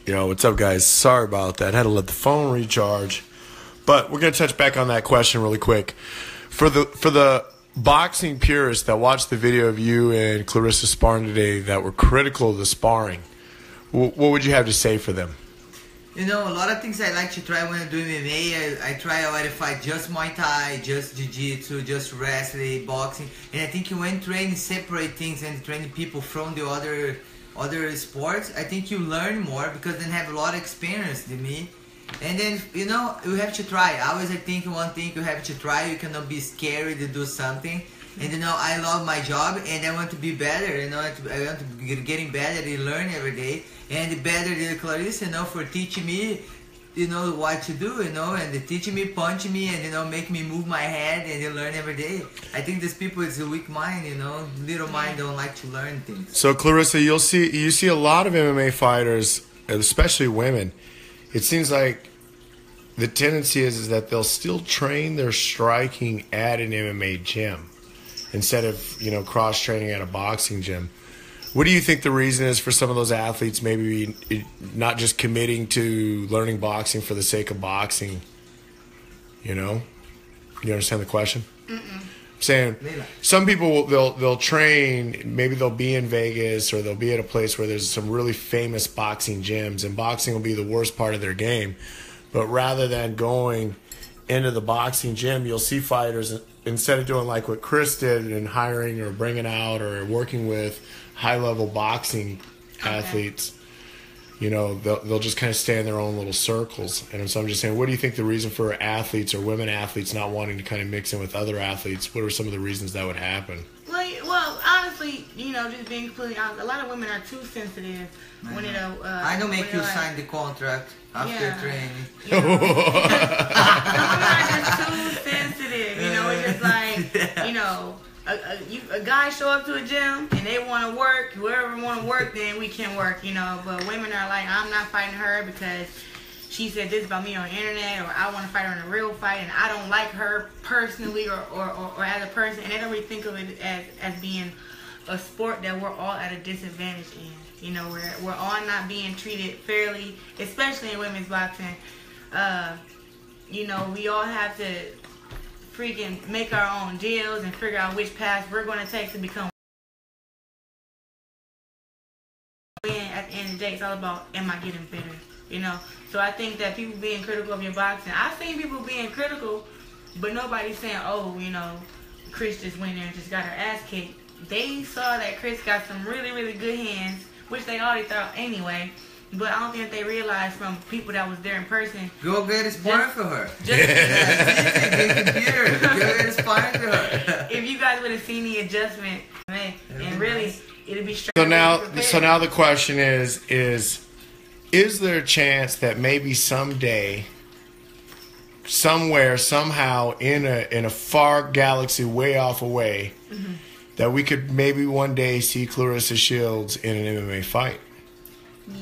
Yo, what's up, guys? Sorry about that. Had to let the phone recharge. But we're going to touch back on that question really quick. For the boxing purists that watched the video of you and Claressa sparring today that were critical of the sparring, what would you have to say for them? You know, a lot of things I like to try when I do MMA. I try already fight just Muay Thai, just Jiu-Jitsu, just wrestling, boxing. And I think when training separate things and training people from the other sports, I think you learn more because they have a lot of experience than me. And then, you know, you have to try. Always I think one thing you have to try. You cannot be scared to do something. And you know, I love my job and I want to be better. You know, I want to be getting better and learn every day. And better than Claressa, you know, for teaching me, you know, what to do, you know, and teaching me, punching me, and you know, make me move my head and you learn every day. I think these people is a weak mind, you know, little mind don't like to learn things. So Claressa, you see a lot of MMA fighters, especially women. It seems like the tendency is that they'll still train their striking at an MMA gym instead of, you know, cross training at a boxing gym. What do you think the reason is for some of those athletes maybe not just committing to learning boxing for the sake of boxing? You know? You understand the question? I'm saying some people, they'll train, maybe they'll be in Vegas or they'll be at a place where there's some really famous boxing gyms, and boxing will be the worst part of their game. But rather than going into the boxing gym, you'll see fighters, instead of doing like what Cris did and hiring or bringing out or working with high-level boxing athletes, you know, they'll just kind of stay in their own little circles. And so I'm just saying, what do you think the reason for athletes or women athletes not wanting to kind of mix in with other athletes, what are some of the reasons that would happen? Well, honestly, you know, just being completely honest, a lot of women are too sensitive when it. I don't make you sign the contract after training. You know, some women are just too sensitive. You know, it's just like, you know, a guy show up to a gym and they want to work. Whoever want to work, then we can work. You know, but women are like, I'm not fighting her because she said this about me on the internet, or I want to fight her in a real fight, and I don't like her personally or as a person. And they don't really think of it as being a sport that we're all at a disadvantage in. You know, we're all not being treated fairly, especially in women's boxing. You know, we all have to freaking make our own deals and figure out which path we're going to take to become. At the end of the day, it's all about, am I getting better? You know, so I think that people being critical of your boxing, I've seen people being critical, but nobody's saying, oh, you know, Cris just went there and just got her ass kicked. They saw that Cris got some really, really good hands, which they already thought anyway, but I don't think they realized from people that was there in person. Go get a sparring for her. Get a computer. Go get a sparring for her. If you guys would have seen the adjustment, man, and really, it'd be straight. So now the question is there a chance that maybe someday, somewhere, somehow, in a far galaxy way off away, that we could maybe one day see Claressa Shields in an MMA fight?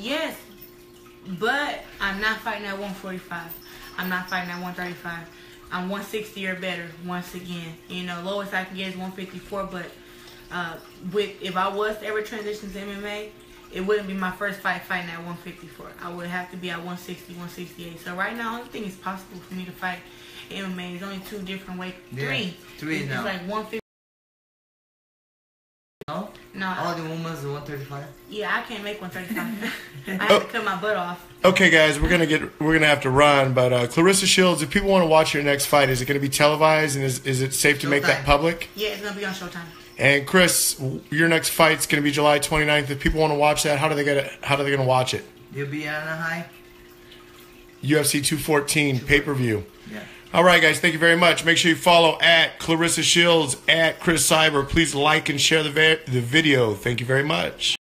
Yes, but I'm not fighting at 145. I'm not fighting at 135. I'm 160 or better once again. You know, lowest I can get is 154, but if I was to ever transition to MMA, it wouldn't be my first fight fighting at 154. I would have to be at 160, 168. So right now, the only thing is possible for me to fight MMA. There's only two different ways. Three now. It's like 150. No. All the women are 135. Yeah, I can't make 135. I have to cut my butt off. Okay, guys, we're gonna have to run. But Claressa Shields, if people want to watch your next fight, is it going to be televised, and is it safe to make that public? Yeah, it's gonna be on Showtime. And Cris, your next fight's going to be July 29th. If people want to watch that, how are they going to watch it? You'll be on a high. UFC 214 pay-per-view. Yeah. All right, guys. Thank you very much. Make sure you follow at Claressa Shields, at Cris Cyborg. Please like and share the video. Thank you very much.